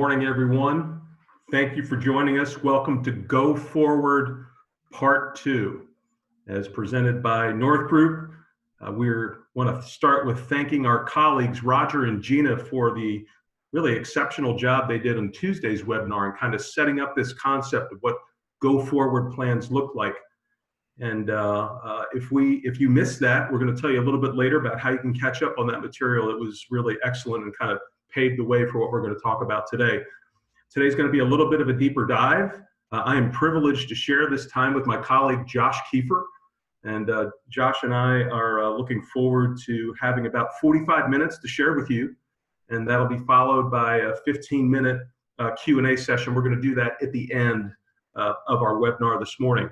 Morning, everyone. Thank you for joining us. Welcome to Go Forward Part 2, as presented by North Group. We want to start with thanking our colleagues, Roger and Gina, for the really exceptional job they did on Tuesday's webinar and kind of setting up this concept of what Go Forward plans look like. And if you missed that, we're going to tell you a little bit later about how you can catch up on that material. It was really excellent and kind of paved the way for what we're going to talk about today. Today's going to be a little bit of a deeper dive. I am privileged to share this time with my colleague, Josh Kiefer. And Josh and I are looking forward to having about 45 minutes to share with you. And that'll be followed by a 15-minute Q&A session. We're going to do that at the end of our webinar this morning.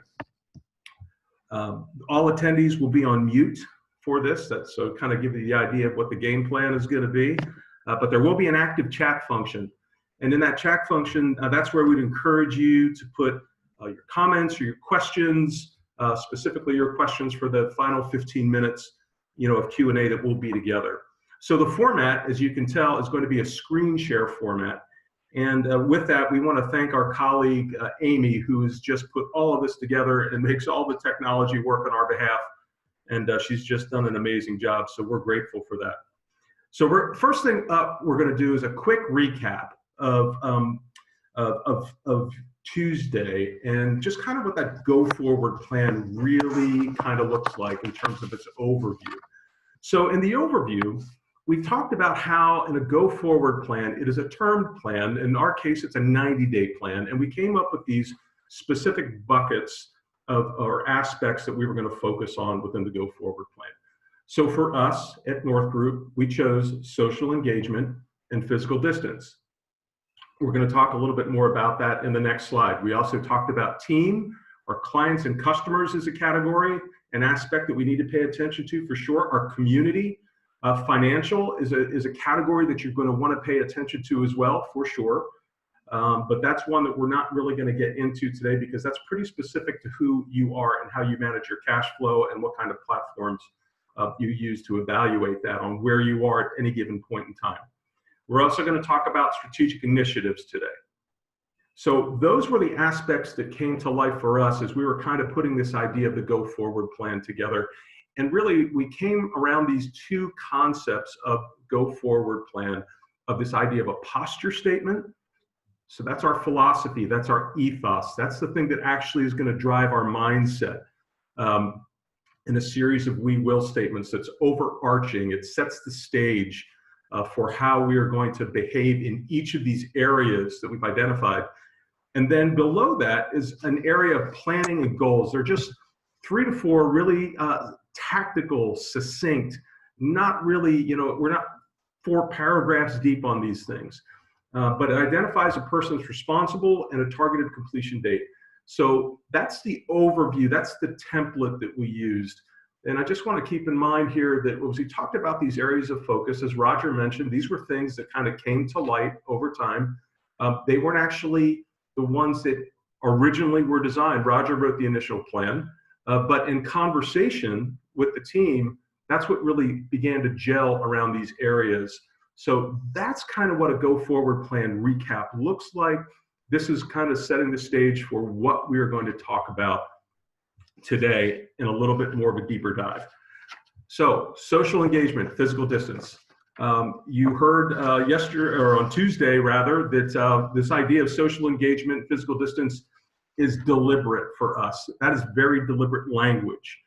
All attendees will be on mute for this. That's so kind of give you the idea of what the game plan is going to be. But there will be an active chat function. And in that chat function, that's where we'd encourage you to put your comments or your questions, specifically your questions for the final 15 minutes, of Q&A that we'll be together. So the format, as you can tell, is going to be a screen share format. And with that, we want to thank our colleague, Amy, who has just put all of this together and makes all the technology work on our behalf. And she's just done an amazing job. So we're grateful for that. So first thing we're going to do is a quick recap of Tuesday and just kind of what that go forward plan really kind of looks like in terms of its overview. So in the overview, we talked about how in a go forward plan, it is a termed plan. In our case, it's a 90-day plan. And we came up with these specific buckets or aspects that we were going to focus on within the go forward plan. So for us at North Group, we chose social engagement and physical distance. We're going to talk a little bit more about that in the next slide. We also talked about team, our clients and customers as a category, an aspect that we need to pay attention to for sure. Our community, financial is a category that you're going to want to pay attention to as well, for sure. But that's one that we're not really going to get into today because that's pretty specific to who you are and how you manage your cash flow and what kind of platforms you use to evaluate that on where you are at any given point in time. We're also going to talk about strategic initiatives today. So those were the aspects that came to life for us as we were kind of putting this idea of the go forward plan together. And really, we came around these two concepts of go forward plan, of this idea of a posture statement. So that's our philosophy, that's our ethos, that's the thing that actually is going to drive our mindset. In a series of we will statements that's overarching. It sets the stage for how we are going to behave in each of these areas that we've identified. And then below that is an area of planning and goals. They're just 3 to 4 really tactical, succinct, not really, we're not 4 paragraphs deep on these things. But it identifies a person as responsible and a targeted completion date. So that's the overview, that's the template that we used. And I just want to keep in mind here that as we talked about these areas of focus, as Roger mentioned, these were things that kind of came to light over time. They weren't actually the ones that originally were designed. Roger wrote the initial plan, but in conversation with the team, that's what really began to gel around these areas. So that's kind of what a go forward plan recap looks like. This is kind of setting the stage for what we are going to talk about today in a little bit more of a deeper dive. So social engagement, physical distance. You heard yesterday, or on Tuesday rather, that this idea of social engagement, physical distance is deliberate for us. That is very deliberate language.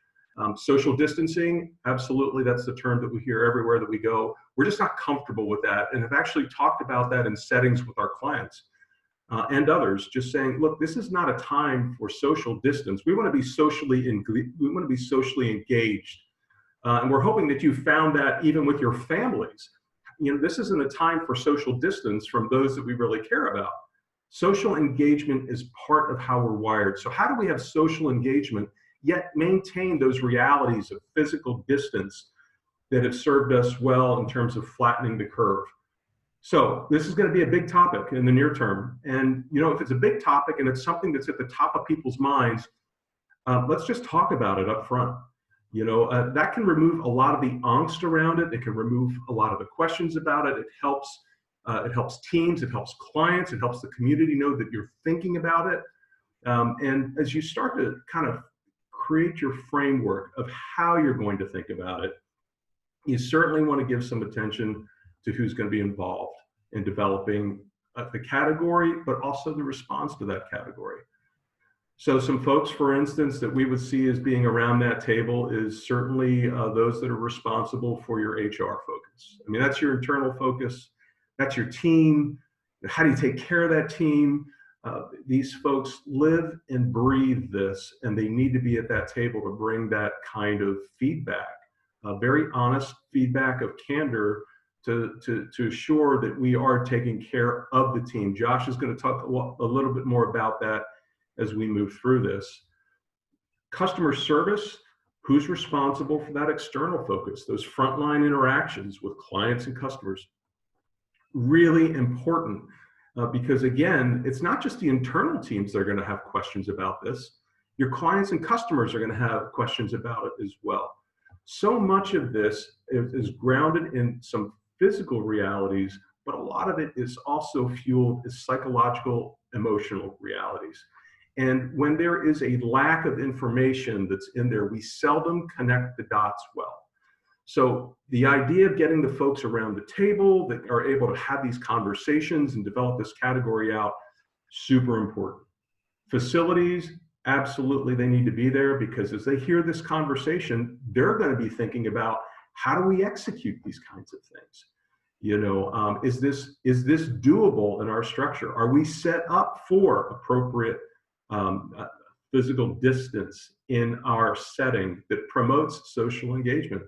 Social distancing, absolutely, that's the term that we hear everywhere that we go. We're just not comfortable with that and have actually talked about that in settings with our clients and others, just saying, look, this is not a time for social distance. We want to be socially engaged. And we're hoping that you found that even with your families. This isn't a time for social distance from those that we really care about. Social engagement is part of how we're wired. So how do we have social engagement yet maintain those realities of physical distance that have served us well in terms of flattening the curve? So this is going to be a big topic in the near term. And, if it's a big topic and it's something that's at the top of people's minds, let's just talk about it up front. That can remove a lot of the angst around it. It can remove a lot of the questions about it. It helps it helps teams, it helps clients, it helps the community know that you're thinking about it. And as you start to kind of create your framework of how you're going to think about it, you certainly want to give some attention to who's going to be involved in developing the category, but also the response to that category. So some folks, for instance, that we would see as being around that table is certainly those that are responsible for your HR focus. I mean, that's your internal focus, that's your team. How do you take care of that team? These folks live and breathe this, and they need to be at that table to bring that kind of feedback, very honest feedback of candor to assure that we are taking care of the team. Josh is going to talk a little bit more about that as we move through this. Customer service, who's responsible for that external focus, those frontline interactions with clients and customers? Really important because again, it's not just the internal teams that are going to have questions about this. Your clients and customers are going to have questions about it as well. So much of this is grounded in some physical realities, but a lot of it is also fueled as psychological, emotional realities. And when there is a lack of information that's in there, we seldom connect the dots well. So the idea of getting the folks around the table that are able to have these conversations and develop this category out, super important. Facilities, absolutely they need to be there, because as they hear this conversation, they're going to be thinking about, how do we execute these kinds of things? You know, is this doable in our structure? Are we set up for appropriate physical distance in our setting that promotes social engagement?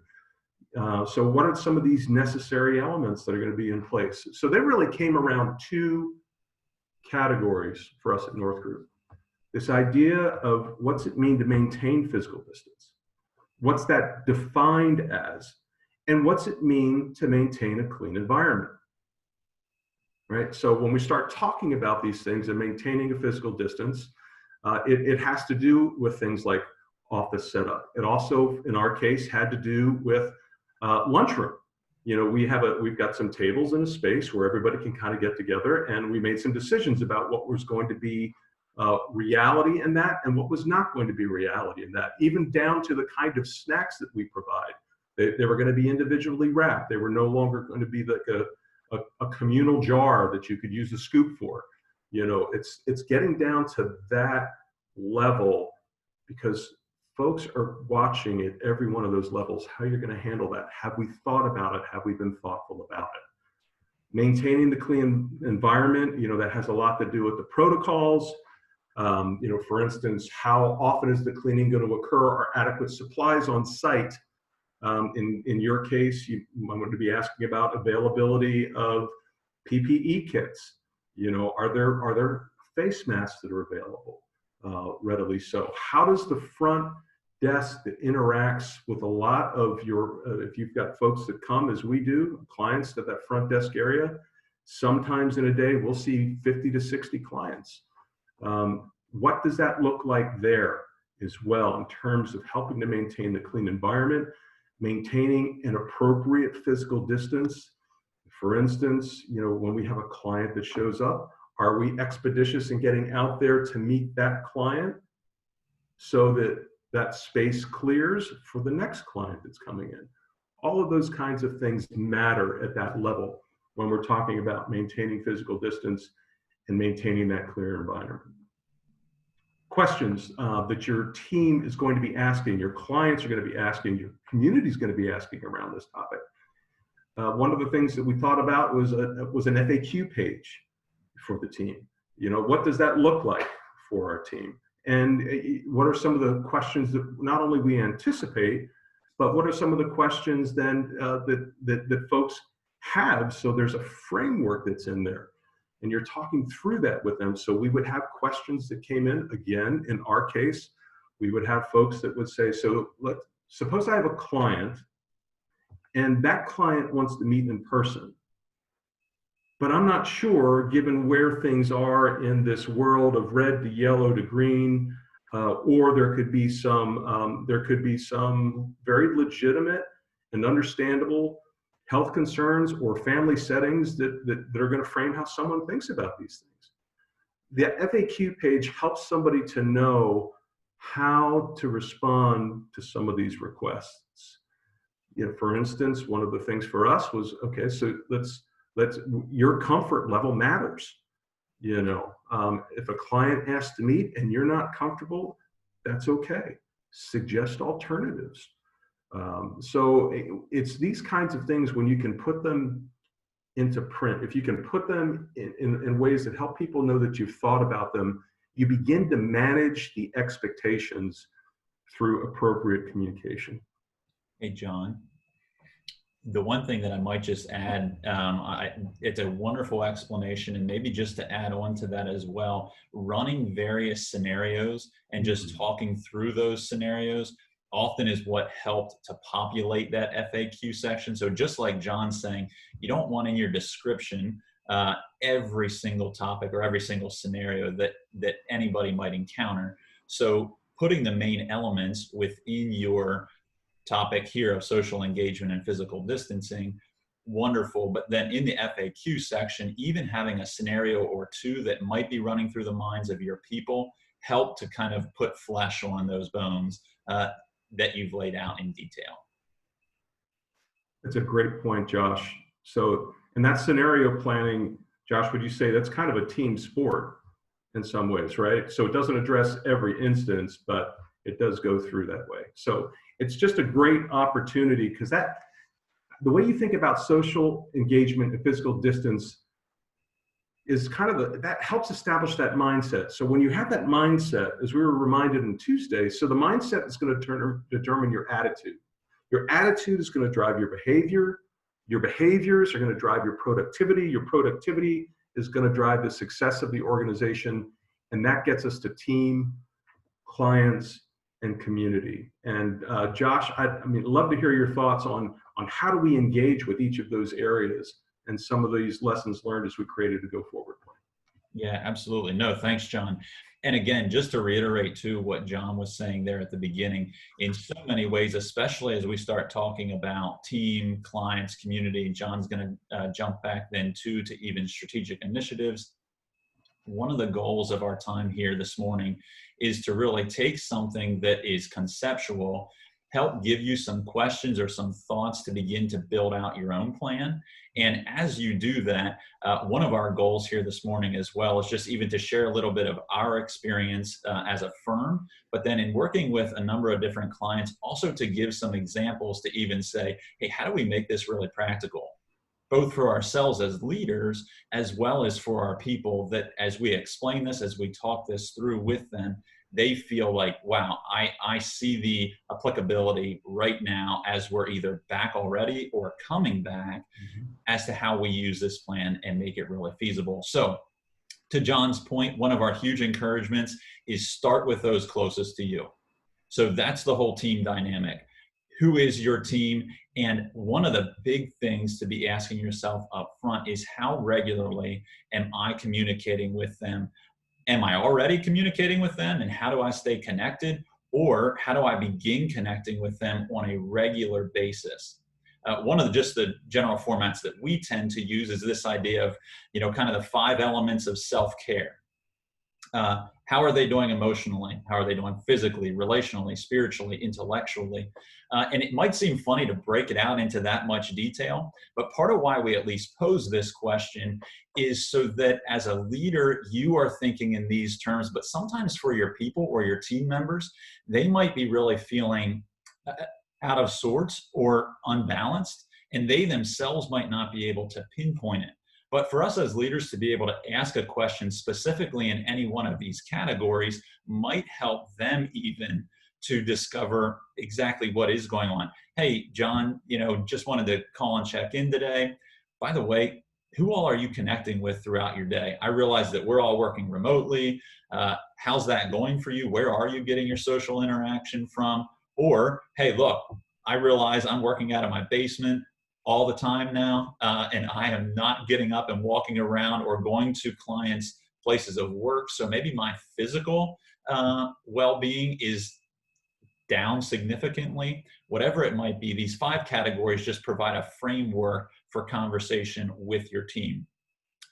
So what are some of these necessary elements that are going to be in place? So they really came around two categories for us at North Group. This idea of what's it mean to maintain physical distance? What's that defined as? And what's it mean to maintain a clean environment? Right? So when we start talking about these things and maintaining a physical distance, it has to do with things like office setup. It also, in our case, had to do with lunchroom. You know, we've got some tables in a space where everybody can kind of get together, and we made some decisions about what was going to be reality in that and what was not going to be reality in that, even down to the kind of snacks that we provide. They were going to be individually wrapped. They were no longer going to be like a communal jar that you could use a scoop for. You know, it's getting down to that level, because folks are watching at every one of those levels how you're going to handle that. Have we thought about it? Have we been thoughtful about it? Maintaining the clean environment, you know, that has a lot to do with the protocols. You know, for instance, how often is the cleaning going to occur? Are adequate supplies on site? In your case, I'm going to be asking about availability of PPE kits. You know, are there face masks that are available readily? So how does the front desk that interacts with a lot of your, if you've got folks that come, as we do, clients to that front desk area, sometimes in a day we'll see 50 to 60 clients. What does that look like there as well in terms of helping to maintain the clean environment, maintaining an appropriate physical distance? For instance, you know, when we have a client that shows up, are we expeditious in getting out there to meet that client so that that space clears for the next client that's coming in? All of those kinds of things matter at that level when we're talking about maintaining physical distance and maintaining that clear environment. Questions that your team is going to be asking, your clients are going to be asking, your community is going to be asking around this topic. One of the things that we thought about was an FAQ page for the team. You know, what does that look like for our team? And what are some of the questions that not only we anticipate, but what are some of the questions then that folks have? So there's a framework that's in there, and you're talking through that with them. So we would have questions that came in. Again, in our case, we would have folks that would say, so suppose I have a client, and that client wants to meet in person, but I'm not sure, given where things are in this world of red to yellow to green, or there could be some very legitimate and understandable health concerns or family settings that are going to frame how someone thinks about these things. The FAQ page helps somebody to know how to respond to some of these requests. For instance, one of the things for us was, okay, so let's your comfort level matters. If a client asks to meet and you're not comfortable, that's okay. Suggest alternatives. So it's these kinds of things when you can put them into print, if you can put them in ways that help people know that you've thought about them, you begin to manage the expectations through appropriate communication. Hey, John, the one thing that I might just add, it's a wonderful explanation, and maybe just to add on to that as well, running various scenarios and just talking through those scenarios often is what helped to populate that FAQ section. So just like John's saying, you don't want in your description every single topic or every single scenario that anybody might encounter. So putting the main elements within your topic here of social engagement and physical distancing, wonderful. But then in the FAQ section, even having a scenario or two that might be running through the minds of your people help to kind of put flesh on those bones that you've laid out in detail. That's a great point, Josh. So in that scenario planning, Josh, would you say that's kind of a team sport in some ways, right? So it doesn't address every instance, but it does go through that way. So it's just a great opportunity, because the way you think about social engagement and physical distance is kind of that helps establish that mindset. So when you have that mindset, as we were reminded on Tuesday, so the mindset is going to determine your attitude. Your attitude is going to drive your behavior. Your behaviors are going to drive your productivity. Your productivity is going to drive the success of the organization. And that gets us to team, clients, and community. And Josh, I mean, love to hear your thoughts on how do we engage with each of those areas and some of these lessons learned as we created a go forward plan. Yeah, absolutely. No, thanks, John. And again, just to reiterate too what John was saying there at the beginning, in so many ways, especially as we start talking about team, clients, community, John's going to jump back then too to even strategic initiatives. One of the goals of our time here this morning is to really take something that is conceptual, help give you some questions or some thoughts to begin to build out your own plan. And as you do that, one of our goals here this morning as well is just even to share a little bit of our experience as a firm, but then in working with a number of different clients, also to give some examples to even say, hey, how do we make this really practical? Both for ourselves as leaders, as well as for our people, that as we explain this, as we talk this through with them, they feel like, wow, I see the applicability right now as we're either back already or coming back as to how we use this plan and make it really feasible. So to John's point, one of our huge encouragements is start with those closest to you. So that's the whole team dynamic. Who is your team? And one of the big things to be asking yourself up front is, how regularly am I communicating with them? Am I already communicating with them, and how do I stay connected? Or how do I begin connecting with them on a regular basis? One of just the general formats that we tend to use is this idea of, kind of the 5 elements of self-care. How are they doing emotionally? How are they doing physically, relationally, spiritually, intellectually? And it might seem funny to break it out into that much detail, but part of why we at least pose this question is so that as a leader, you are thinking in these terms, but sometimes for your people or your team members, they might be really feeling out of sorts or unbalanced, and they themselves might not be able to pinpoint it. But for us as leaders to be able to ask a question specifically in any one of these categories might help them even to discover exactly what is going on. Hey, John, just wanted to call and check in today. By the way, who all are you connecting with throughout your day? I realize that we're all working remotely. How's that going for you? Where are you getting your social interaction from? Or, hey, look, I realize I'm working out of my basement all the time now, and I am not getting up and walking around or going to clients' places of work. So maybe my physical well-being is down significantly, whatever it might be, these 5 categories just provide a framework for conversation with your team.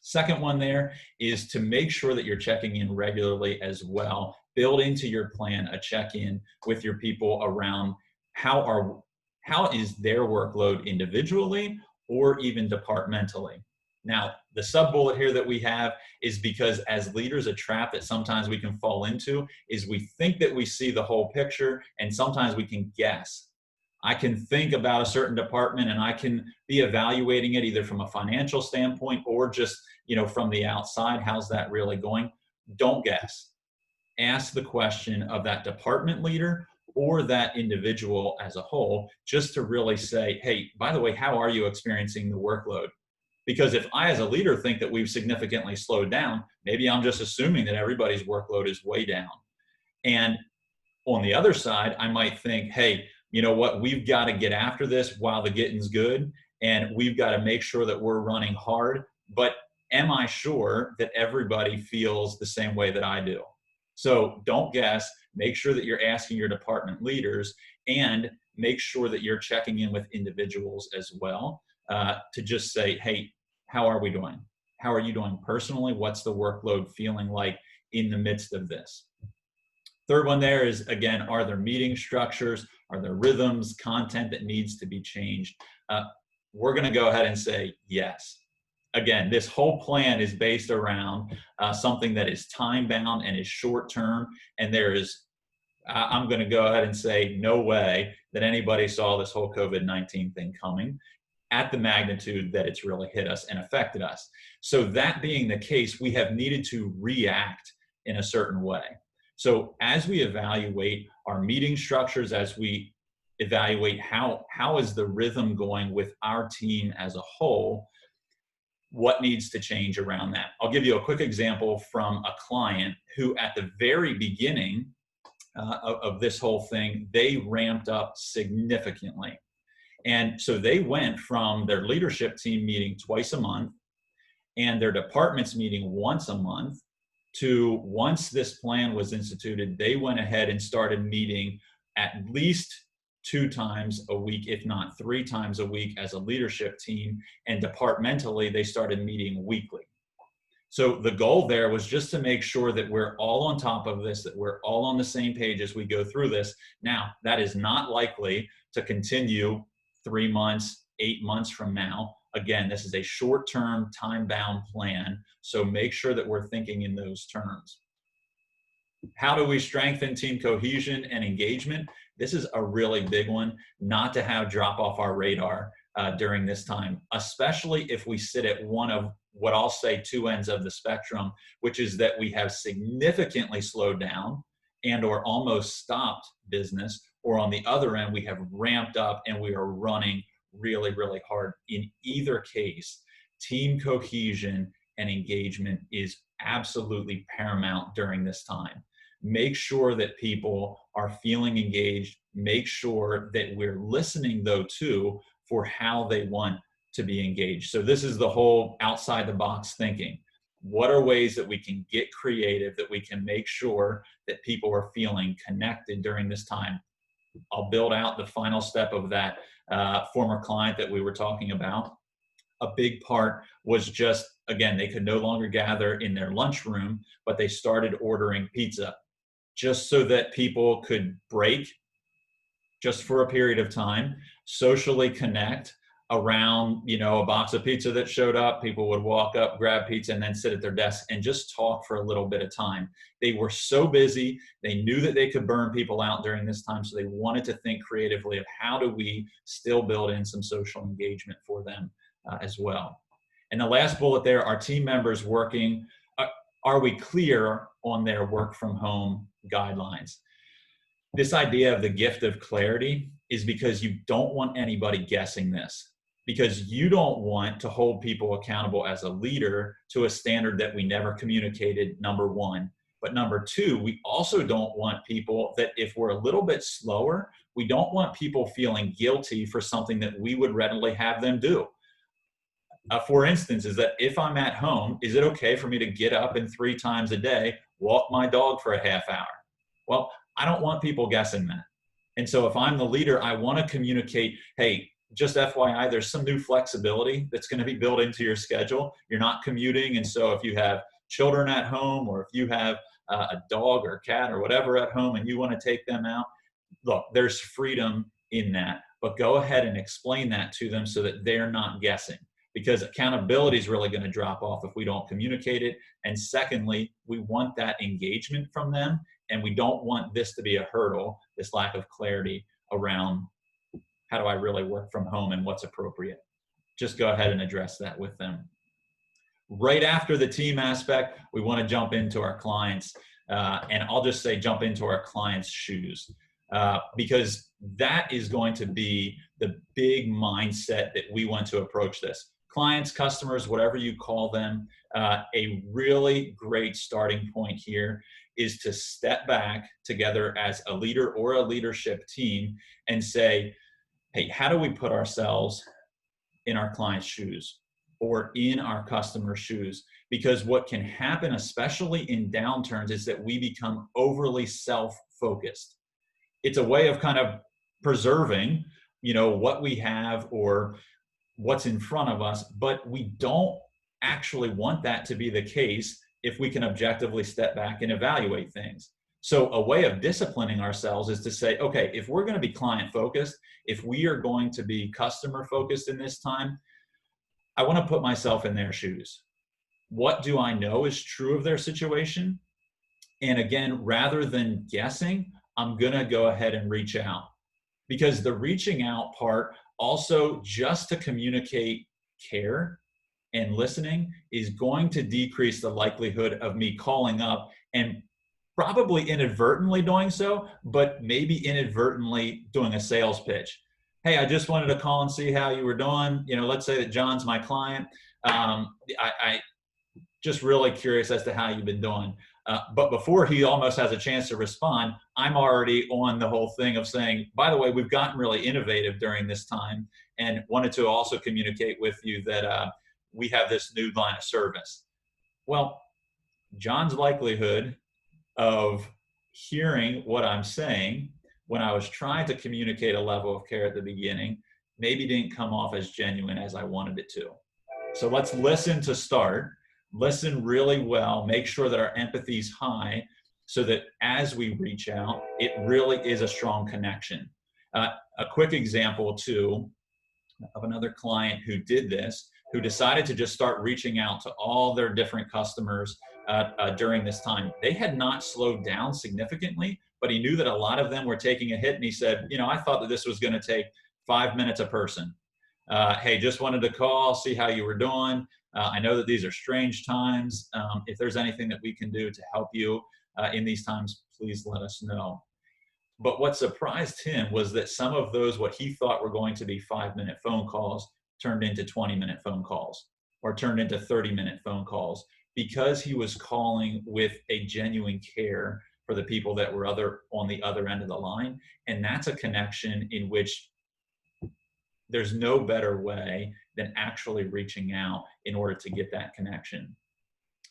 Second one there is to make sure that you're checking in regularly as well. Build into your plan a check-in with your people around how is their workload individually or even departmentally. Now, the sub-bullet here that we have is because as leaders, a trap that sometimes we can fall into is we think that we see the whole picture, and sometimes we can guess. I can think about a certain department and I can be evaluating it either from a financial standpoint or just, from the outside, how's that really going? Don't guess. Ask the question of that department leader or that individual as a whole, just to really say, hey, by the way, how are you experiencing the workload? Because if I, as a leader, think that we've significantly slowed down, maybe I'm just assuming that everybody's workload is way down. And on the other side, I might think, hey, you know what, we've got to get after this while the getting's good, and we've got to make sure that we're running hard. But am I sure that everybody feels the same way that I do? So don't guess. Make sure that you're asking your department leaders, and make sure that you're checking in with individuals as well, to just say, hey, how are we doing? How are you doing personally? What's the workload feeling like in the midst of this? Third one there is, again, are there meeting structures? Are there rhythms, content that needs to be changed? We're going to go ahead and say yes. Again, this whole plan is based around something that is time-bound and is short-term, and there is, I'm going to go ahead and say, no way that anybody saw this whole COVID-19 thing coming at the magnitude that it's really hit us and affected us. So that being the case, we have needed to react in a certain way. So as we evaluate our meeting structures, as we evaluate how is the rhythm going with our team as a whole, what needs to change around that? I'll give you a quick example from a client who at the very beginning of this whole thing, they ramped up significantly. And so they went from their leadership team meeting twice a month and their departments meeting once a month to, once this plan was instituted, they went ahead and started meeting at least 2 times a week, if not 3 times a week as a leadership team. And departmentally, they started meeting weekly. So the goal there was just to make sure that we're all on top of this, that we're all on the same page as we go through this. Now, that is not likely to continue 3 months, 8 months from now. Again, this is a short-term, time-bound plan, so make sure that we're thinking in those terms. How do we strengthen team cohesion and engagement? This is a really big one, not to have drop off our radar during this time, especially if we sit at one of what I'll say 2 ends of the spectrum, which is that we have significantly slowed down and or almost stopped business, or on the other end, we have ramped up and we are running really, really hard. In either case, team cohesion and engagement is absolutely paramount during this time. Make sure that people are feeling engaged. Make sure that we're listening, though, too, for how they want to be engaged. So this is the whole outside the box thinking. What are ways that we can get creative, that we can make sure that people are feeling connected during this time? I'll build out the final step of that former client that we were talking about. A big part was just, again, they could no longer gather in their lunchroom, but they started ordering pizza just so that people could break just for a period of time, socially connect around, a box of pizza that showed up. People would walk up, grab pizza, and then sit at their desk and just talk for a little bit of time. They were so busy. They knew that they could burn people out during this time. So they wanted to think creatively of how do we still build in some social engagement for them as well. And the last bullet there, our team members working, are we clear on their work from home guidelines? This idea of the gift of clarity is because you don't want anybody guessing this, because you don't want to hold people accountable as a leader to a standard that we never communicated, number one. But number two, we also don't want people that if we're a little bit slower, we don't want people feeling guilty for something that we would readily have them do. For instance, is that if I'm at home, is it okay for me to get up and 3 times a day, walk my dog for a half hour? Well, I don't want people guessing that. And so if I'm the leader, I want to communicate, hey, just FYI, there's some new flexibility that's going to be built into your schedule. You're not commuting. And so if you have children at home, or if you have a dog or cat or whatever at home and you want to take them out, look, there's freedom in that. But go ahead and explain that to them so that they're not guessing, because accountability is really going to drop off if we don't communicate it. And secondly, we want that engagement from them, and we don't want this to be a hurdle, this lack of clarity around how do I really work from home and what's appropriate. Just go ahead and address that with them. Right after the team aspect, we want to jump into our clients. And I'll just say jump into our clients' shoes, because that is going to be the big mindset that we want to approach this. Clients, customers, whatever you call them, a really great starting point here is to step back together as a leader or a leadership team and say, hey, how do we put ourselves in our client's shoes or in our customer's shoes? Because what can happen, especially in downturns, is that we become overly self-focused. It's a way of kind of preserving, what we have or what's in front of us, but we don't actually want that to be the case if we can objectively step back and evaluate things. So a way of disciplining ourselves is to say, okay, if we're going to be client focused, if we are going to be customer focused in this time, I want to put myself in their shoes. What do I know is true of their situation? And again, rather than guessing, I'm going to go ahead and reach out, because the reaching out part also, just to communicate care and listening, is going to decrease the likelihood of me calling up and probably inadvertently doing so, but maybe inadvertently doing a sales pitch. Hey, I just wanted to call and see how you were doing. Let's say that John's my client. I just really curious as to how you've been doing. But before he almost has a chance to respond, I'm already on the whole thing of saying, by the way, we've gotten really innovative during this time and wanted to also communicate with you that we have this new line of service. Well, John's likelihood of hearing what I'm saying when I was trying to communicate a level of care at the beginning maybe didn't come off as genuine as I wanted it to. So let's listen to start. Listen really well, make sure that our empathy is high so that as we reach out, it really is a strong connection. A quick example too of another client who did this, who decided to just start reaching out to all their different customers during this time. They had not slowed down significantly, but he knew that a lot of them were taking a hit, and he said, I thought that this was going to take 5 minutes a person. Hey, just wanted to call, see how you were doing. I know that these are strange times. If there's anything that we can do to help you in these times, please let us know. But what surprised him was that some of those, what he thought were going to be 5-minute phone calls, turned into 20-minute phone calls or turned into 30-minute phone calls, because he was calling with a genuine care for the people that were on the other end of the line. And that's a connection in which there's no better way than actually reaching out in order to get that connection.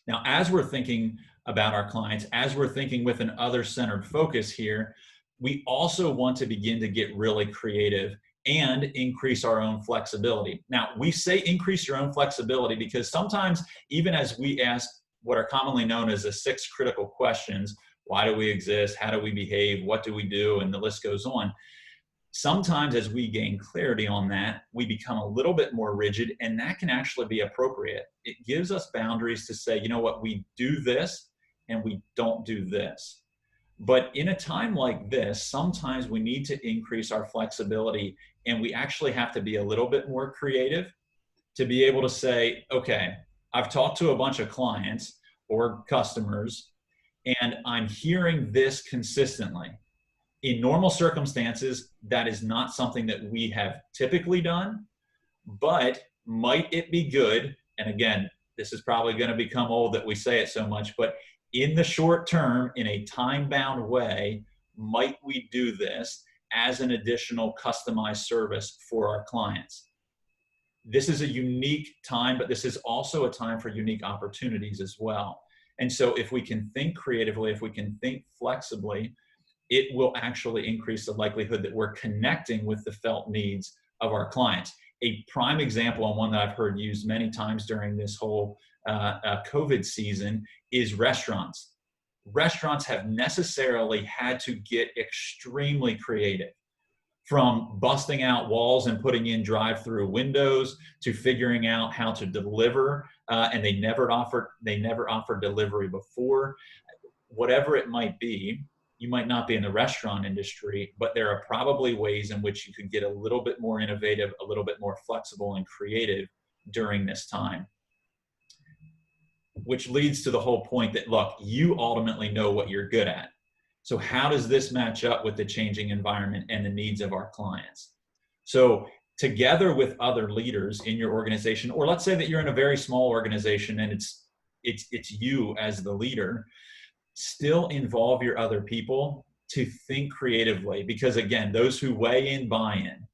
Now, as we're thinking about our clients, as we're thinking with an other-centered focus here, we also want to begin to get really creative and increase our own flexibility. Now, we say increase your own flexibility because sometimes, even as we ask what are commonly known as the 6 critical questions, why do we exist, how do we behave, what do we do, and the list goes on. Sometimes as we gain clarity on that, we become a little bit more rigid, and that can actually be appropriate. It gives us boundaries to say, you know what, we do this and we don't do this. But in a time like this, sometimes we need to increase our flexibility, and we actually have to be a little bit more creative to be able to say, okay, I've talked to a bunch of clients or customers, and I'm hearing this consistently. In normal circumstances, that is not something that we have typically done, but might it be good? And again, this is probably going to become old that we say it so much, but in the short term, in a time-bound way, might we do this as an additional customized service for our clients? This is a unique time, but this is also a time for unique opportunities as well. And so if we can think creatively, if we can think flexibly, it will actually increase the likelihood that we're connecting with the felt needs of our clients. A prime example, and one that I've heard used many times during this whole COVID season, is restaurants. Restaurants have necessarily had to get extremely creative, from busting out walls and putting in drive-through windows to figuring out how to deliver, and they never offered delivery before. Whatever it might be, you might not be in the restaurant industry, but there are probably ways in which you could get a little bit more innovative, a little bit more flexible and creative during this time. Which leads to the whole point that, look, you ultimately know what you're good at. So how does this match up with the changing environment and the needs of our clients? So together with other leaders in your organization, or let's say that you're in a very small organization and it's you as the leader, still involve your other people to think creatively, because again, those who weigh in buy in.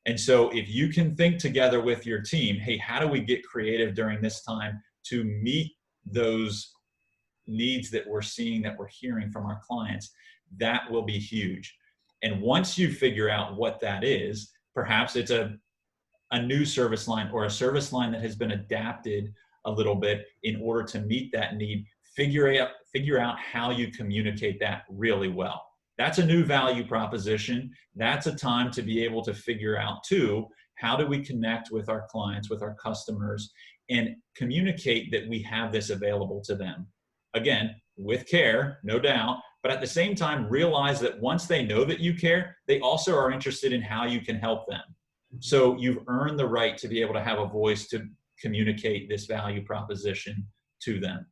And so if you can think together with your team, hey, how do we get creative during this time to meet those needs that we're seeing, that we're hearing from our clients, that will be huge. And once you figure out what that is, perhaps it's a new service line or a service line that has been adapted a little bit in order to meet that need, figure out how you communicate that really well. That's a new value proposition. That's a time to be able to figure out too, how do we connect with our clients, with our customers, and communicate that we have this available to them. Again, with care, no doubt, but at the same time, realize that once they know that you care, they also are interested in how you can help them. So you've earned the right to be able to have a voice to communicate this value proposition to them.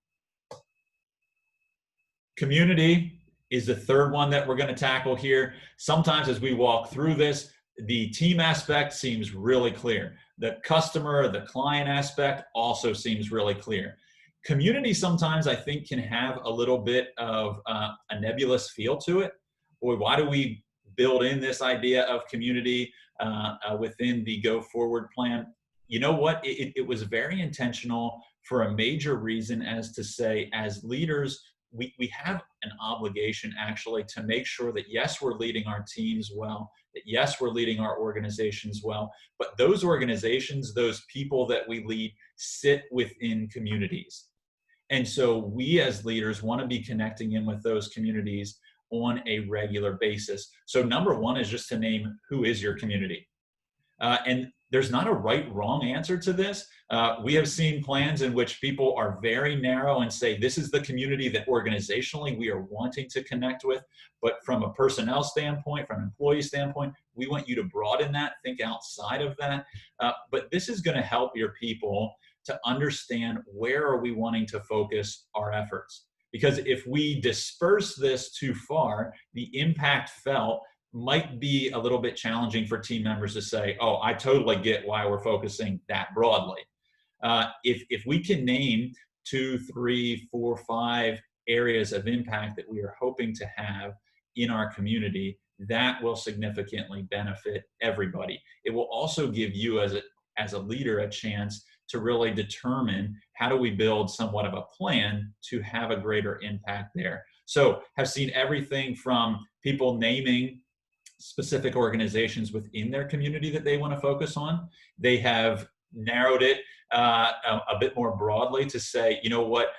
Community is the third one that we're going to tackle here. Sometimes as we walk through this, the team aspect seems really clear. The customer, the client aspect also seems really clear. Community sometimes I think can have a little bit of a nebulous feel to it. Boy, why do we build in this idea of community within the Go Forward plan? You know what? It was very intentional for a major reason, as to say, as leaders, we have an obligation actually to make sure that yes, we're leading our teams well, that yes, we're leading our organizations well, but those organizations, those people that we lead sit within communities. And so we as leaders want to be connecting in with those communities on a regular basis. So number one is just to name who is your community. And there's not a right, wrong answer to this. We have seen plans in which people are very narrow and say, this is the community that organizationally we are wanting to connect with. But from a personnel standpoint, from an employee standpoint, we want you to broaden that, think outside of that. But this is going to help your people to understand where are we wanting to focus our efforts. Because if we disperse this too far, the impact felt might be a little bit challenging for team members to say, oh, I totally get why we're focusing that broadly. If we can name 2, 3, 4, 5 areas of impact that we are hoping to have in our community, that will significantly benefit everybody. It will also give you as a leader a chance to really determine how do we build somewhat of a plan to have a greater impact there. So have seen everything from people naming specific organizations within their community that they want to focus on. They have narrowed it a bit more broadly to say, you know what,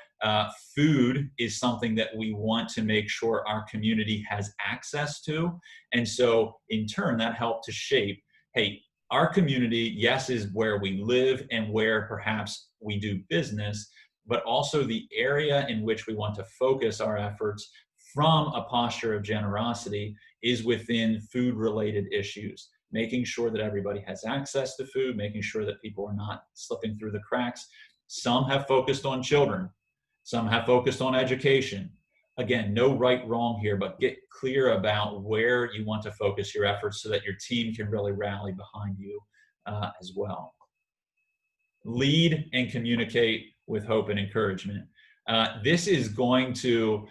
food is something that we want to make sure our community has access to. And so in turn, that helped to shape, hey, our community, yes, is where we live and where perhaps we do business, but also the area in which we want to focus our efforts from a posture of generosity is within food-related issues, making sure that everybody has access to food, making sure that people are not slipping through the cracks. Some have focused on children. Some have focused on education. Again, no right, wrong here, but get clear about where you want to focus your efforts so that your team can really rally behind you as well. Lead and communicate with hope and encouragement. This is going to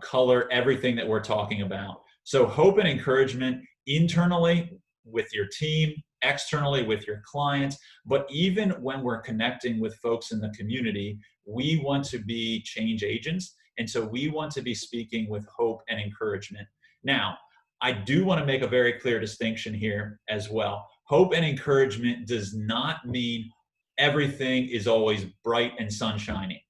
color everything that we're talking about. So hope and encouragement internally with your team, externally with your clients, but even when we're connecting with folks in the community, we want to be change agents. And so we want to be speaking with hope and encouragement. Now, I do want to make a very clear distinction here as well. Hope and encouragement does not mean everything is always bright and sunshiny.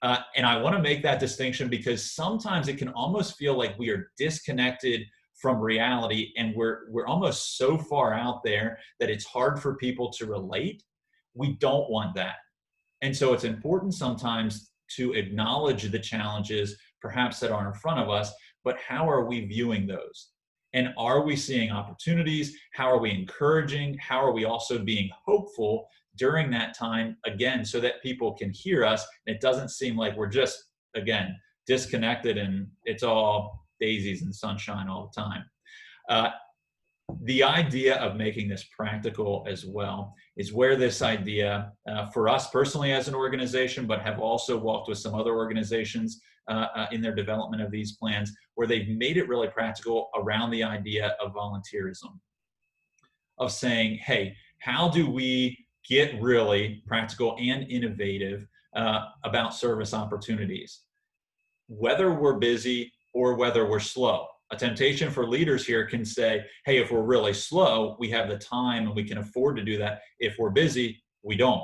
And I want to make that distinction because sometimes it can almost feel like we are disconnected from reality, and we're almost so far out there that it's hard for people to relate. We don't want that. And so it's important sometimes to acknowledge the challenges perhaps that are in front of us, but how are we viewing those? And are we seeing opportunities? How are we encouraging? How are we also being hopeful during that time, again, so that people can hear us? And it doesn't seem like we're just, again, disconnected and it's all daisies and sunshine all the time. The idea of making this practical as well is where this idea, for us personally as an organization, but have also walked with some other organizations in their development of these plans, where they've made it really practical around the idea of volunteerism, of saying, hey, how do we get really practical and innovative about service opportunities, whether we're busy or whether we're slow? A temptation for leaders here can say, hey, if we're really slow, we have the time and we can afford to do that. If we're busy, we don't.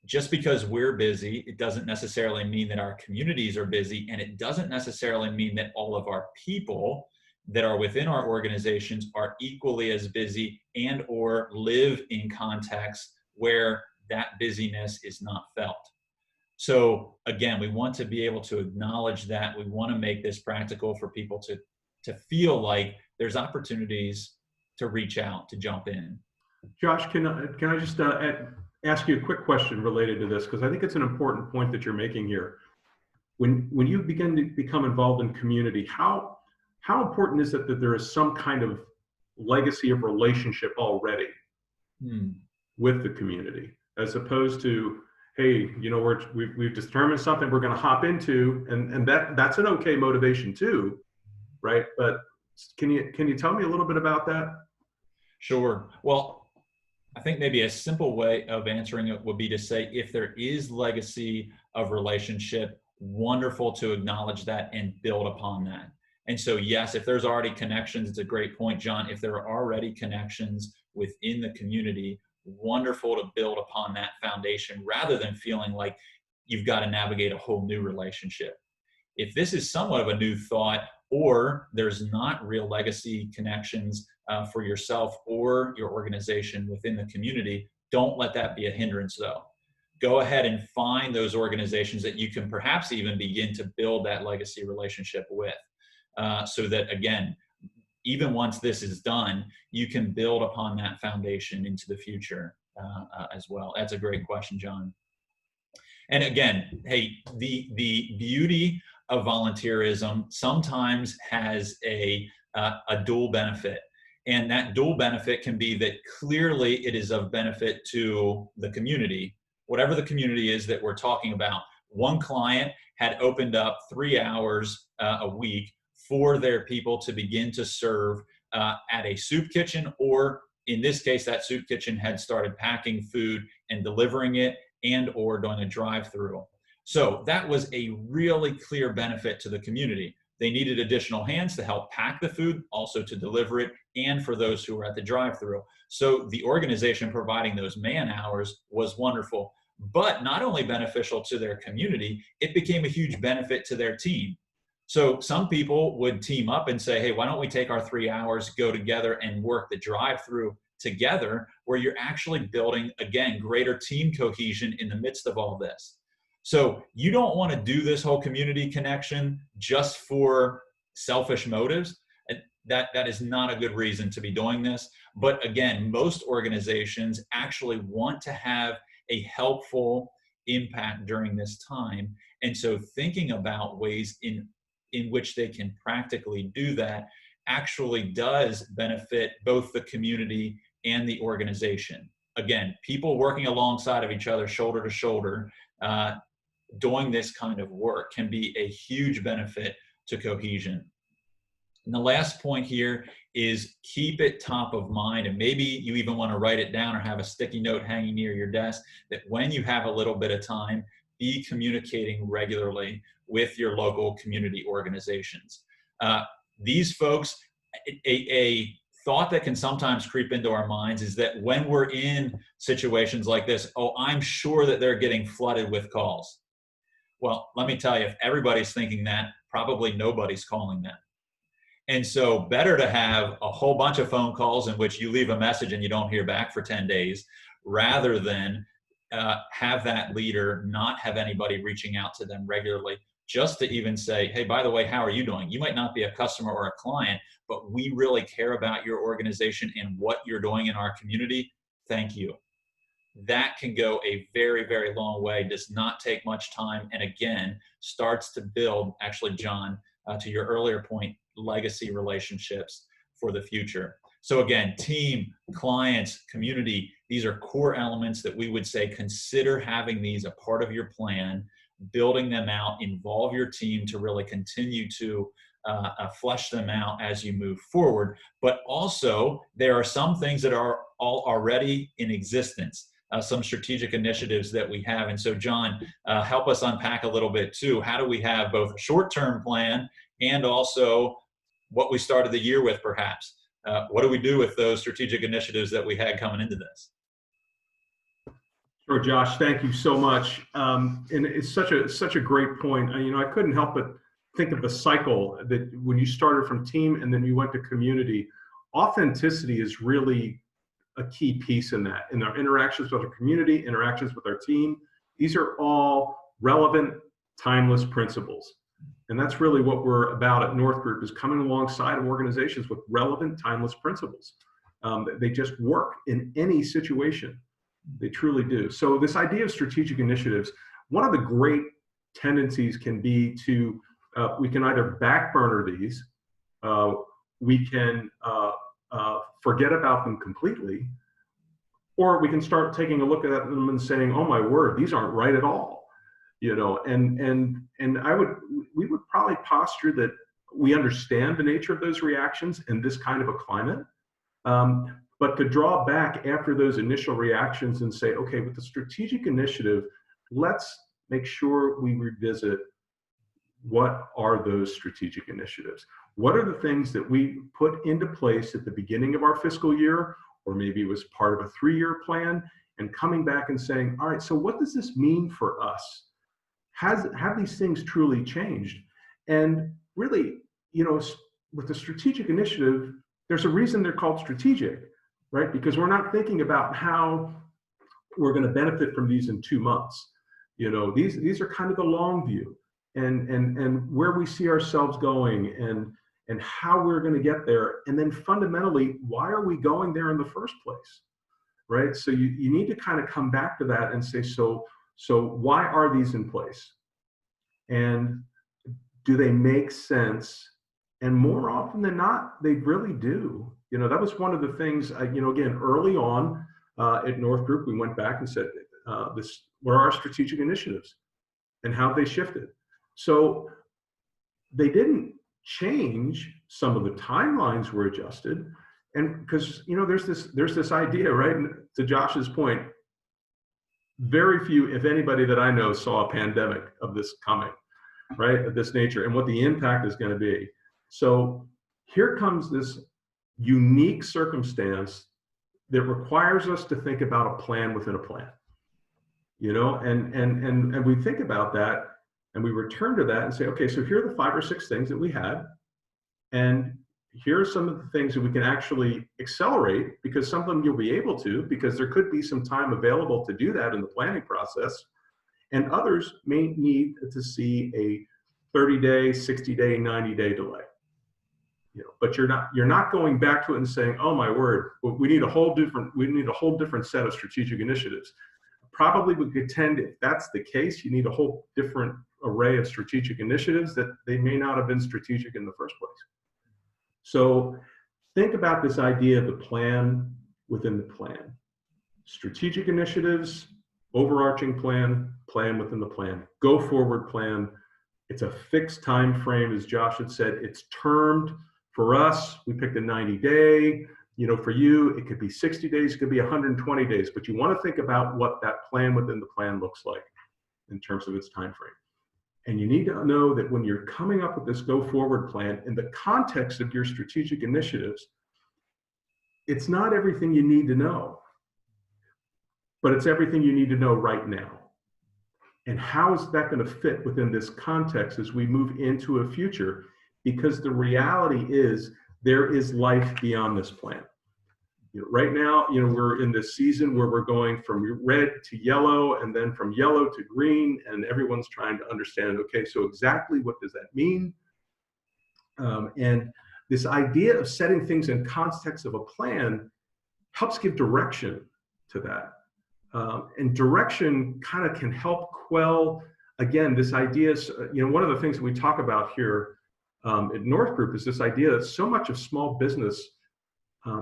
Just because we're busy, it doesn't necessarily mean that our communities are busy, and it doesn't necessarily mean that all of our people that are within our organizations are equally as busy and or live in contexts where that busyness is not felt. So again, we want to be able to acknowledge that. We want to make this practical for people to feel like there's opportunities to reach out, to jump in. Josh, can I just ask you a quick question related to this? Because I think it's an important point that you're making here. When you begin to become involved in community, how important is it that there is some kind of legacy of relationship already with the community, as opposed to, hey, you know, we've determined something we're going to hop into, and that's an okay motivation too, right? But can you tell me a little bit about that? Sure. Well, I think maybe a simple way of answering it would be to say, if there is legacy of relationship, wonderful to acknowledge that and build upon that. And so, yes, if there's already connections, it's a great point, John. If there are already connections within the community, wonderful to build upon that foundation rather than feeling like you've got to navigate a whole new relationship. If this is somewhat of a new thought, or there's not real legacy connections for yourself or your organization within the community, don't let that be a hindrance though. Go ahead and find those organizations that you can perhaps even begin to build that legacy relationship with, so that, again, even once this is done, you can build upon that foundation into the future as well. That's a great question, John. And again, hey, the beauty of volunteerism sometimes has a dual benefit. And that dual benefit can be that clearly it is of benefit to the community, whatever the community is that we're talking about. One client had opened up 3 hours a week for their people to begin to serve at a soup kitchen, or in this case, that soup kitchen had started packing food and delivering it, and or doing a drive-through. So that was a really clear benefit to the community. They needed additional hands to help pack the food, also to deliver it, and for those who were at the drive-through. So the organization providing those man hours was wonderful, but not only beneficial to their community, it became a huge benefit to their team. So some people would team up and say, hey, why don't we take our 3 hours, go together and work the drive-through together, where you're actually building, again, greater team cohesion in the midst of all this. So you don't want to do this whole community connection just for selfish motives. That is not a good reason to be doing this. But again, most organizations actually want to have a helpful impact during this time. And so thinking about ways in which they can practically do that actually does benefit both the community and the organization. Again, people working alongside of each other, shoulder to shoulder, doing this kind of work can be a huge benefit to cohesion. And the last point here is keep it top of mind, and maybe you even want to write it down or have a sticky note hanging near your desk, that when you have a little bit of time, be communicating regularly with your local community organizations. These folks, a thought that can sometimes creep into our minds is that when we're in situations like this, oh, I'm sure that they're getting flooded with calls. Well, let me tell you, if everybody's thinking that, probably nobody's calling them. And so better to have a whole bunch of phone calls in which you leave a message and you don't hear back for 10 days, rather than have that leader not have anybody reaching out to them regularly, just to even say, hey, by the way, how are you doing? You might not be a customer or a client, but we really care about your organization and what you're doing in our community. Thank you. That can go a very, very long way, does not take much time, and again, starts to build, actually, John, to your earlier point, legacy relationships for the future. So again, team, clients, community, these are core elements that we would say consider having these a part of your plan, building them out, involve your team to really continue to flesh them out as you move forward. But also, there are some things that are already in existence. Some strategic initiatives that we have. And so, John, help us unpack a little bit too. How do we have both a short-term plan and also what we started the year with, perhaps? What do we do with those strategic initiatives that we had coming into this? Sure, Josh, thank you so much. And it's such a great point. I couldn't help but think of the cycle that when you started from team and then you went to community, authenticity is really a key piece in that. In our interactions with our community, interactions with our team, these are all relevant, timeless principles. And that's really what we're about at North Group, is coming alongside of organizations with relevant, timeless principles. They just work in any situation. They truly do. So this idea of strategic initiatives, one of the great tendencies can be to, we can either back burner these, we can forget about them completely, or we can start taking a look at them and saying, oh my word, these aren't right at all. And we would probably posture that we understand the nature of those reactions in this kind of a climate. But to draw back after those initial reactions and say, okay, with the strategic initiative, let's make sure we revisit what are those strategic initiatives? What are the things that we put into place at the beginning of our fiscal year, or maybe it was part of a 3-year plan, and coming back and saying, all right, so what does this mean for us? Have these things truly changed? And really, with the strategic initiative, there's a reason they're called strategic, right? Because we're not thinking about how we're going to benefit from these in 2 months. These are kind of the long view, and where we see ourselves going, and how we're going to get there, and then fundamentally, why are we going there in the first place, right? So you need to kind of come back to that and say, so why are these in place? And do they make sense? And more often than not, they really do. That was one of the things, again, early on at North Group, we went back and said, what are our strategic initiatives and how have they shifted? So they didn't change. Some of the timelines were adjusted. And because, there's this idea, right? To Josh's point, very few, if anybody that I know, saw a pandemic of this coming, right? Of this nature, and what the impact is going to be. So here comes this unique circumstance that requires us to think about a plan within a plan, and we think about that and we return to that and say, okay, so here are the 5 or 6 things that we had, and here are some of the things that we can actually accelerate, because some of them you'll be able to, because there could be some time available to do that in the planning process, and others may need to see a 30-day, 60-day, 90-day delay. But you're not going back to it and saying, oh my word, we need a whole different set of strategic initiatives. Probably we could tend, if that's the case, you need a whole different array of strategic initiatives that they may not have been strategic in the first place. So think about this idea of the plan within the plan. Strategic initiatives, overarching plan, plan within the plan, go forward plan. It's a fixed time frame, as Josh had said. It's termed. For us, we picked a 90-day. For you, it could be 60 days, it could be 120 days, but you want to think about what that plan within the plan looks like in terms of its time frame. And you need to know that when you're coming up with this go forward plan in the context of your strategic initiatives, it's not everything you need to know, but it's everything you need to know right now. And how is that going to fit within this context as we move into a future? Because the reality is there is life beyond this plan. Right now, we're in this season where we're going from red to yellow and then from yellow to green, and everyone's trying to understand, okay, so exactly what does that mean? And this idea of setting things in context of a plan helps give direction to that. And direction kind of can help quell, again, this idea, one of the things that we talk about here at North Group is this idea that so much of small business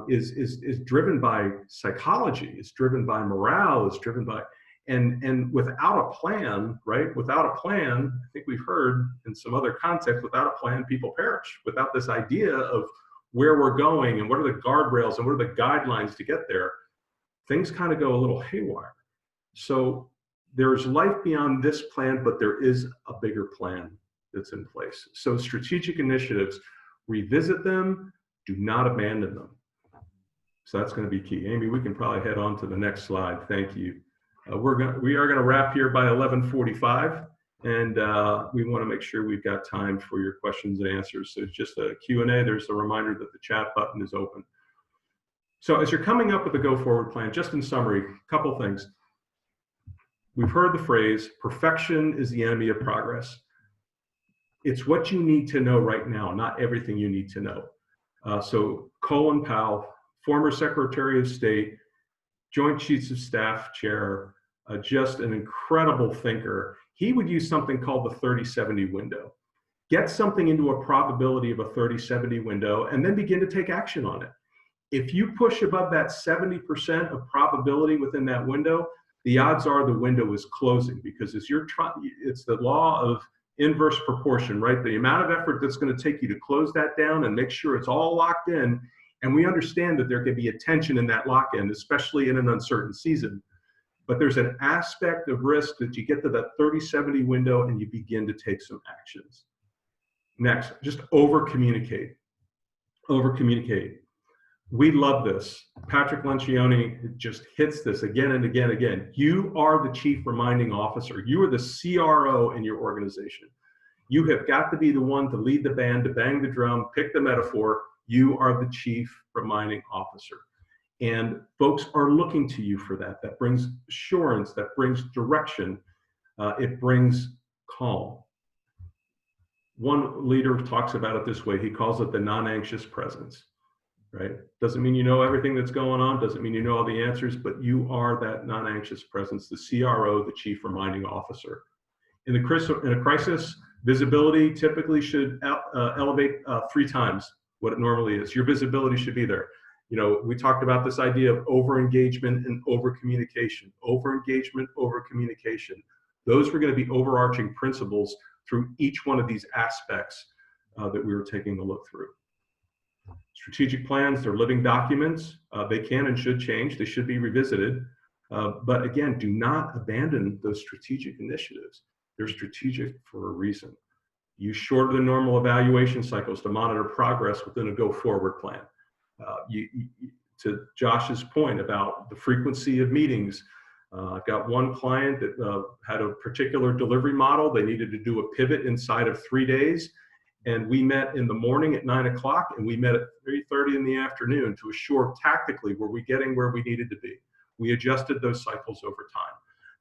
is driven by psychology, is driven by morale, is driven by, and without a plan, right? Without a plan, I think we've heard in some other contexts, without a plan, people perish. Without this idea of where we're going and what are the guardrails and what are the guidelines to get there, things kind of go a little haywire. So there's life beyond this plan, but there is a bigger plan that's in place. So strategic initiatives, revisit them, do not abandon them. So that's going to be key. Amy, we can probably head on to the next slide. Thank you. We are going to wrap here by 11:45, and we want to make sure we've got time for your questions and answers. So it's just a Q&A. There's a reminder that the chat button is open. So as you're coming up with a go-forward plan, just in summary, a couple things. We've heard the phrase, perfection is the enemy of progress. It's what you need to know right now, not everything you need to know. So Colin Powell, former Secretary of State, Joint Chiefs of Staff Chair, just an incredible thinker. He would use something called the 30-70 window. Get something into a probability of a 30-70 window and then begin to take action on it. If you push above that 70% of probability within that window, the odds are the window is closing, because it's the law of inverse proportion, right? The amount of effort that's going to take you to close that down and make sure it's all locked in. And we understand that there can be a tension in that lock-in, especially in an uncertain season. But there's an aspect of risk that you get to that 30-70 window and you begin to take some actions. Next, just over-communicate. Over-communicate. We love this. Patrick Lencioni just hits this again and again and again. You are the chief reminding officer. You are the CRO in your organization. You have got to be the one to lead the band, to bang the drum, pick the metaphor. You are the chief reminding officer. And folks are looking to you for that. That brings assurance, that brings direction, it brings calm. One leader talks about it this way. He calls it the non-anxious presence, right? Doesn't mean you know everything that's going on, doesn't mean you know all the answers, but you are that non-anxious presence, the CRO, the chief reminding officer. In a crisis, visibility typically should elevate 3 times what it normally is. Your visibility should be there. We talked about this idea of over-engagement and over-communication. Over-engagement, over-communication. Those were going to be overarching principles through each one of these aspects that we were taking a look through. Strategic plans, they're living documents. They can and should change. They should be revisited. But again, do not abandon those strategic initiatives. They're strategic for a reason. Use shorter than normal evaluation cycles to monitor progress within a go-forward plan. To Josh's point about the frequency of meetings, I've got one client that had a particular delivery model. They needed to do a pivot inside of 3 days. And we met in the morning at 9 o'clock and we met at 3:30 in the afternoon to assure tactically, were we getting where we needed to be? We adjusted those cycles over time,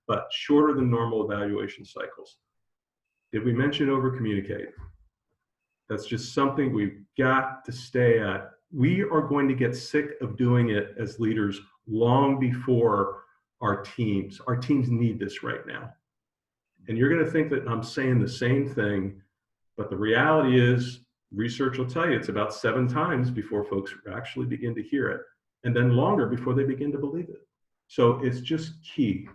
but shorter than normal evaluation cycles. Did we mention over communicate? That's just something we've got to stay at. We are going to get sick of doing it as leaders long before our teams. Our teams need this right now. And you're going to think that I'm saying the same thing, but the reality is, research will tell you it's about 7 times before folks actually begin to hear it, and then longer before they begin to believe it. So it's just key.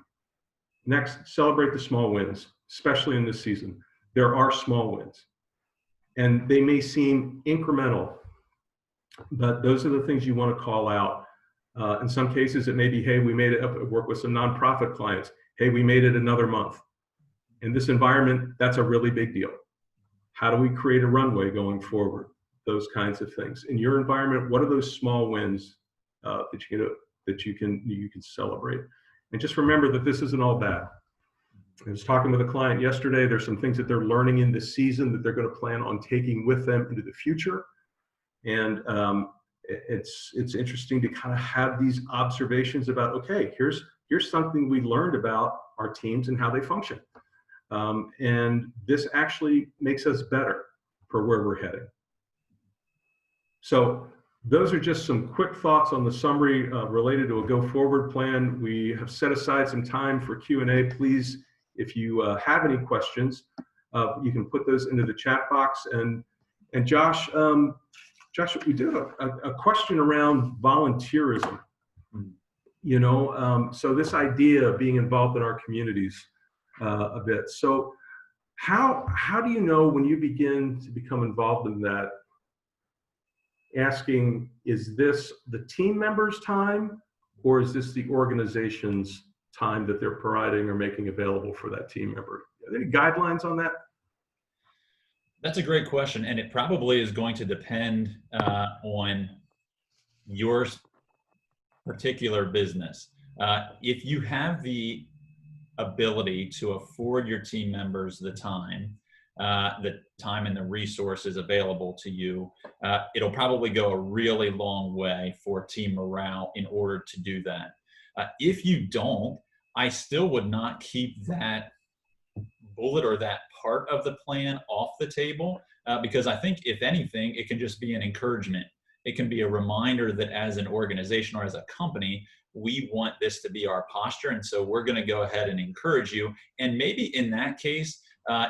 Next, celebrate the small wins, especially in this season. There are small wins, and they may seem incremental, but those are the things you want to call out. In some cases, it may be, hey, we made it up at work with some nonprofit clients. Hey, we made it another month. In this environment, that's a really big deal. How do we create a runway going forward? Those kinds of things. In your environment, what are those small wins that you can celebrate? And just remember that this isn't all bad. I was talking with a client yesterday. There's some things that they're learning in this season that they're going to plan on taking with them into the future. And it's interesting to kind of have these observations about, okay, here's something we learned about our teams and how they function. And this actually makes us better for where we're heading. So those are just some quick thoughts on the summary related to a go-forward plan. We have set aside some time for Q&A. Please, if you have any questions, you can put those into the chat box. And Josh, we do have a question around volunteerism. You know, so this idea of being involved in our communities a bit. So how do you know when you begin to become involved in that, asking, is this the team members' time, or is this the organization's time that they're providing or making available for that team member? Are there any guidelines on that? That's a great question, and it probably is going to depend on your particular business. If you have the ability to afford your team members the time and the resources available to you, it'll probably go a really long way for team morale in order to do that. If you don't, I still would not keep that bullet or that part of the plan off the table, because I think if anything, it can just be an encouragement. It can be a reminder that as an organization or as a company, we want this to be our posture. And so we're going to go ahead and encourage you. And maybe in that case,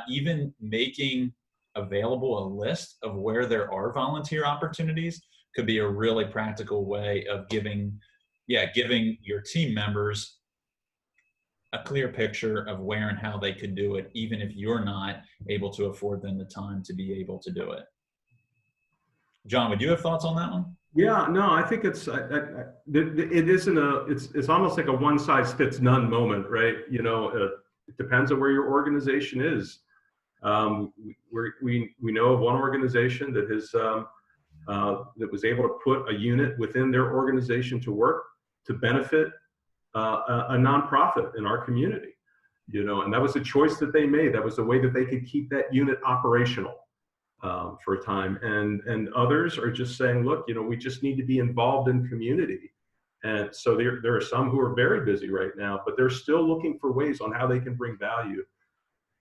even making available a list of where there are volunteer opportunities could be a really practical way of giving your team members a clear picture of where and how they could do it, even if you're not able to afford them the time to be able to do it. John, would you have thoughts on that one? Yeah, no, I think it's almost like a one size fits none moment, right? You know, it depends on where your organization is. We know of one organization that was able to put a unit within their organization to work to benefit a nonprofit in our community, you know, and that was a choice that they made. That was the way that they could keep that unit operational for a time. And others are just saying, look, you know, we just need to be involved in community. And so there are some who are very busy right now, but they're still looking for ways on how they can bring value.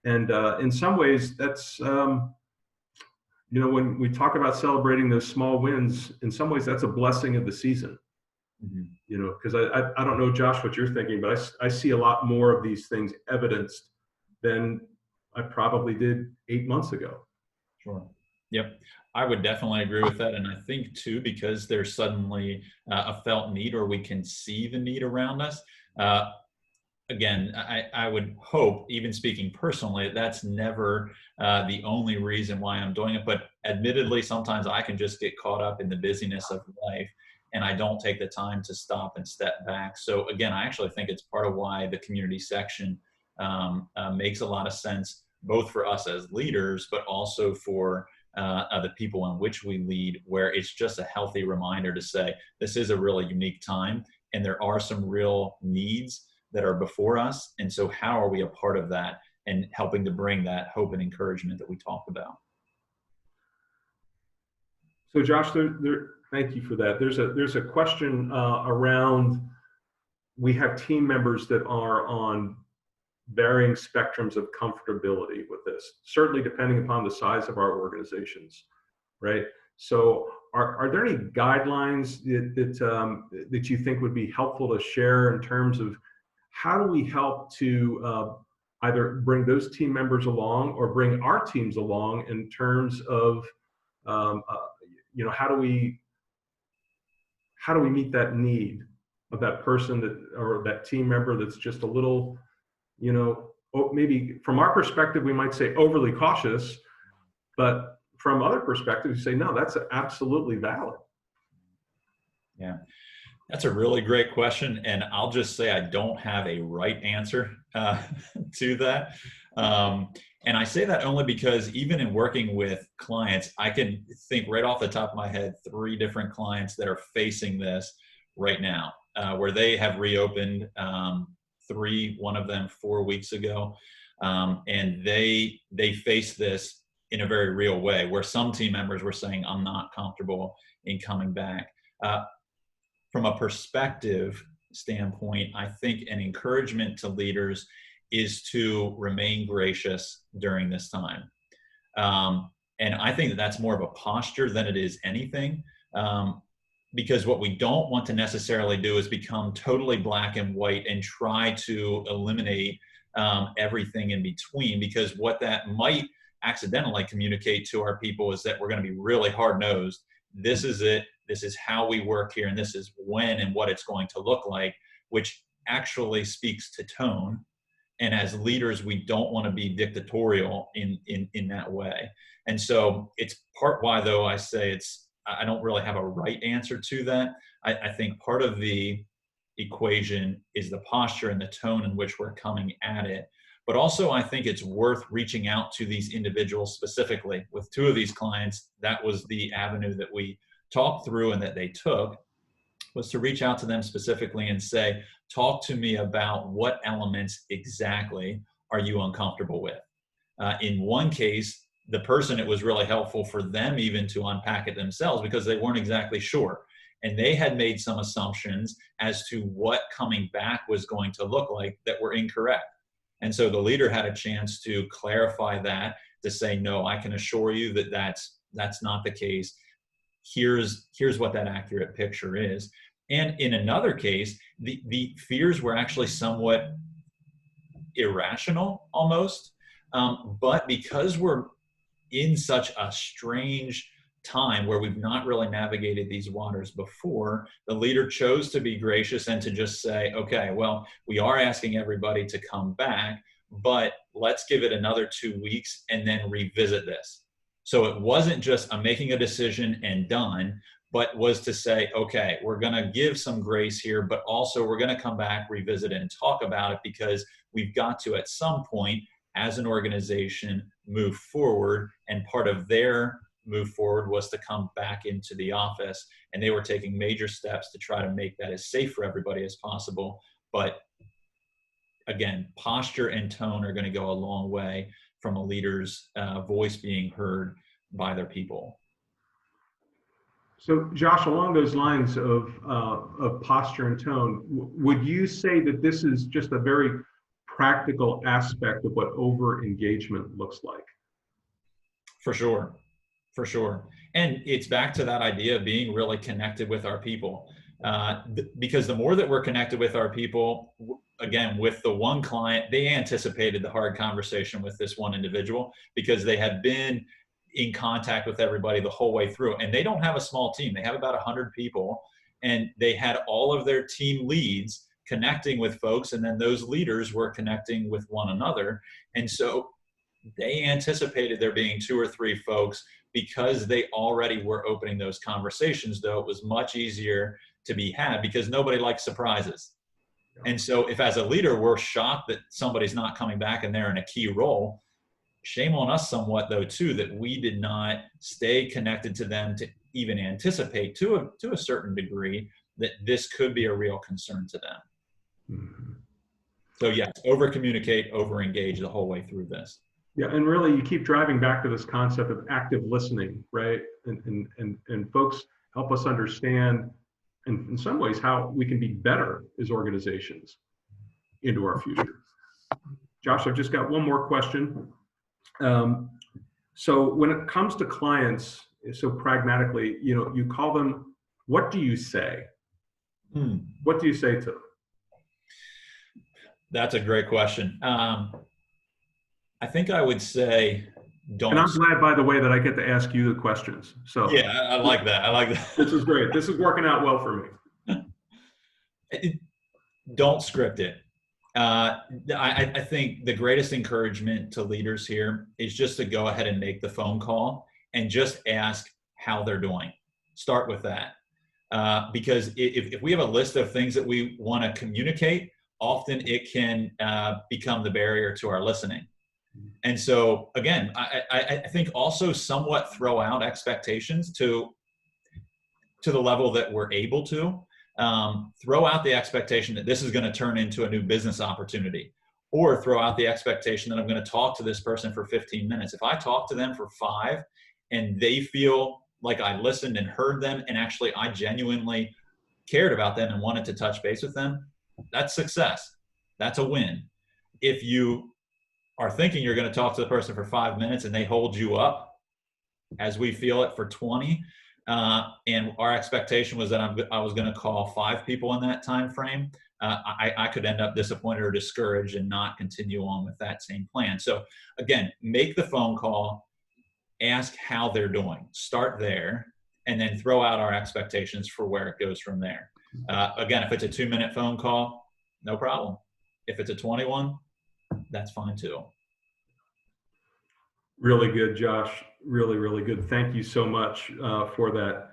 And in some ways, that's, you know, when we talk about celebrating those small wins, in some ways, that's a blessing of the season. Mm-hmm. You know, because I don't know, Josh, what you're thinking, but I see a lot more of these things evidenced than I probably did 8 months ago. Sure. Yep. I would definitely agree with that. And I think too, because there's suddenly a felt need, or we can see the need around us. Again, I would hope, even speaking personally, that's never the only reason why I'm doing it. But admittedly, sometimes I can just get caught up in the busyness of life, and I don't take the time to stop and step back. So again, I actually think it's part of why the community section makes a lot of sense, both for us as leaders, but also for the people in which we lead, where it's just a healthy reminder to say, this is a really unique time, and there are some real needs that are before us. And so how are we a part of that and helping to bring that hope and encouragement that we talked about? So Josh, thank you for that. There's a question around, we have team members that are on varying spectrums of comfortability with this, certainly depending upon the size of our organizations, right? So are there any guidelines that you think would be helpful to share in terms of how do we help to either bring those team members along or bring our teams along in terms of, you know, how do we meet that need of that person or that team member that's just a little, you know, maybe from our perspective, we might say overly cautious, but from other perspectives, you say, no, that's absolutely valid. Yeah, that's a really great question. And I'll just say, I don't have a right answer to that. And I say that only because even in working with clients, I can think right off the top of my head, 3 different clients that are facing this right now, where they have reopened, 3, one of them 4 weeks ago. And they face this in a very real way, where some team members were saying, I'm not comfortable in coming back. From a perspective standpoint, I think an encouragement to leaders is to remain gracious during this time. And I think that that's more of a posture than it is anything. Because what we don't want to necessarily do is become totally black and white and try to eliminate everything in between, because what that might accidentally communicate to our people is that we're going to be really hard-nosed. This is it. This is how we work here, and this is when and what it's going to look like, which actually speaks to tone. And as leaders, we don't want to be dictatorial in that way. And so it's part why, though, I say I don't really have a right answer to that. I think part of the equation is the posture and the tone in which we're coming at it. But also, I think it's worth reaching out to these individuals specifically. With 2 of these clients, that was the avenue that we talked through and that they took, was to reach out to them specifically and say, talk to me about what elements exactly are you uncomfortable with. In one case, the person, it was really helpful for them even to unpack it themselves because they weren't exactly sure. And they had made some assumptions as to what coming back was going to look like that were incorrect. And so the leader had a chance to clarify that, to say, no, I can assure you that that's not the case. Here's what that accurate picture is. And in another case, the fears were actually somewhat irrational almost. But because we're in such a strange time where we've not really navigated these waters before, the leader chose to be gracious and to just say, okay, well, we are asking everybody to come back, but let's give it another 2 weeks and then revisit this. So it wasn't just I'm making a decision and done, but was to say, okay, we're going to give some grace here, but also we're going to come back, revisit it, and talk about it, because we've got to, at some point, as an organization, move forward. And part of their move forward was to come back into the office. And they were taking major steps to try to make that as safe for everybody as possible. But again, posture and tone are going to go a long way from a leader's voice being heard by their people. So, Josh, along those lines of posture and tone, would you say that this is just a very practical aspect of what over-engagement looks like? For sure. For sure. And it's back to that idea of being really connected with our people. Because the more that we're connected with our people, again, with the one client, they anticipated the hard conversation with this one individual because they had been in contact with everybody the whole way through. And they don't have a small team. They have about 100 people, and they had all of their team leads connecting with folks, and then those leaders were connecting with one another. And so they anticipated there being 2 or 3 folks because they already were opening those conversations, though it was much easier to be had because nobody likes surprises. And so if as a leader, we're shocked that somebody's not coming back and they're in a key role, shame on us somewhat, though, too, that we did not stay connected to them to even anticipate to a certain degree that this could be a real concern to them. Mm-hmm. So yes, over-communicate, over-engage the whole way through this. Yeah, and really you keep driving back to this concept of active listening, right? And folks help us understand, in some ways, how we can be better as organizations into our future. Josh, I've just got one more question. So when it comes to clients, so pragmatically, you call them, what do you say? What do you say to them? That's a great question. I think I would say don't. And I'm glad, by the way, that I get to ask you the questions. So yeah, I like that. I like that. This is great. This is working out well for me. Don't script it. I think the greatest encouragement to leaders here is just to go ahead and make the phone call and just ask how they're doing. Start with that. Because if we have a list of things that we want to communicate, often it can become the barrier to our listening. And so again, I think also somewhat throw out expectations to the level that we're able to. Throw out the expectation that this is going to turn into a new business opportunity, or throw out the expectation that I'm going to talk to this person for 15 minutes. If I talk to them for 5 and they feel like I listened and heard them, and actually I genuinely cared about them and wanted to touch base with them, that's success. That's a win. If you are thinking you're going to talk to the person for 5 minutes and they hold you up, as we feel it, for 20, and our expectation was that I was going to call 5 people in that time frame, I could end up disappointed or discouraged and not continue on with that same plan. So again, make the phone call, ask how they're doing, start there, and then throw out our expectations for where it goes from there. Again, if it's a 2-minute phone call, no problem. If it's a 21, that's fine too. Really good, Josh. Really, really good. Thank you so much for that.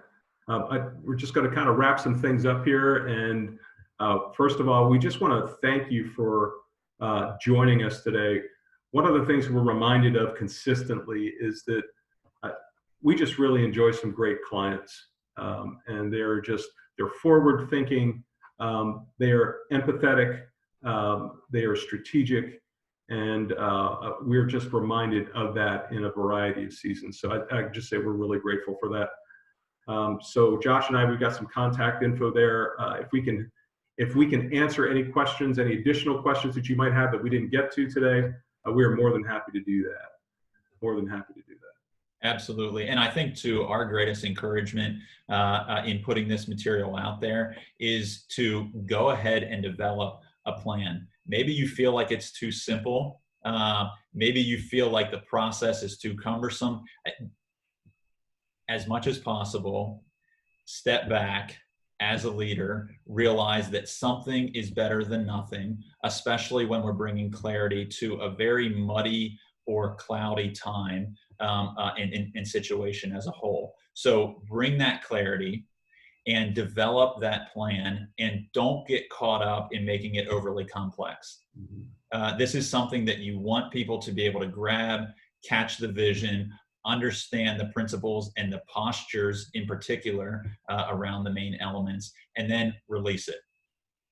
We're just going to kind of wrap some things up here. And first of all, we just want to thank you for joining us today. One of the things we're reminded of consistently is that we just really enjoy some great clients. And they're forward thinking. They are empathetic. They are strategic. And we're just reminded of that in a variety of seasons. So I just say we're really grateful for that. So Josh and I, we've got some contact info there. If we can answer any questions, any additional questions that you might have that we didn't get to today, we are more than happy to do that. More than happy to do that. Absolutely. And I think too, our greatest encouragement in putting this material out there is to go ahead and develop a plan. Maybe you feel like it's too simple. Maybe you feel like the process is too cumbersome. As much as possible, step back as a leader, realize that something is better than nothing, especially when we're bringing clarity to a very muddy or cloudy time in situation as a whole. So bring that clarity and develop that plan, and don't get caught up in making it overly complex. This is something that you want people to be able to grab, catch the vision, understand the principles and the postures in particular around the main elements, and then release it.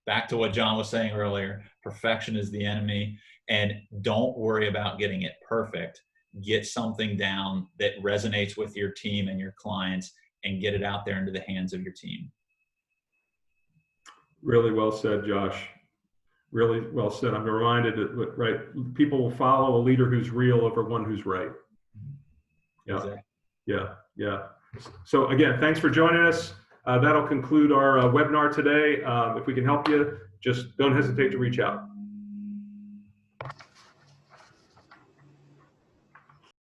Back to what John was saying earlier, perfection is the enemy, and don't worry about getting it perfect. Get something down that resonates with your team and your clients, and get it out there into the hands of your team. Really well said, Josh. Really well said. I'm reminded that, right, people will follow a leader who's real over one who's right. Yeah, exactly. Yeah. So again, thanks for joining us. That'll conclude our webinar today. If we can help you, just don't hesitate to reach out.